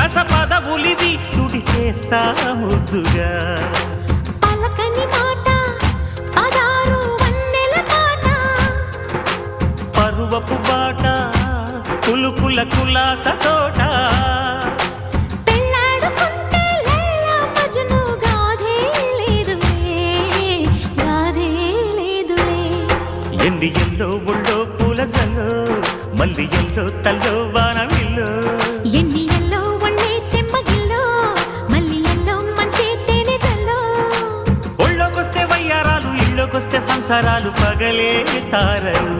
విలాస పదవులివి తుడి చేస్తా ముద్దుగా పలకని మాట పదారు వన్నెల పాట పరువపు బాట కులుకుల కులాస తోట పెళ్ళాడుకుంటే లైలా మజ్ను గాథే లేదులే ఎండి ఎల్లో ఒళ్ళో పూల జల్లో మల్లి ఎల్లో తల్లో వానవిల్లో ఎన్ని ఎల్లో ఒళ్ళే చెమ్మగిల్లో మల్లి ఎల్లో మంచి తేనె జల్లో ఒళ్ళోకొస్తే వయ్యారాలు ఇళ్ళోకొస్తే సంసారాలు పగలే తారలు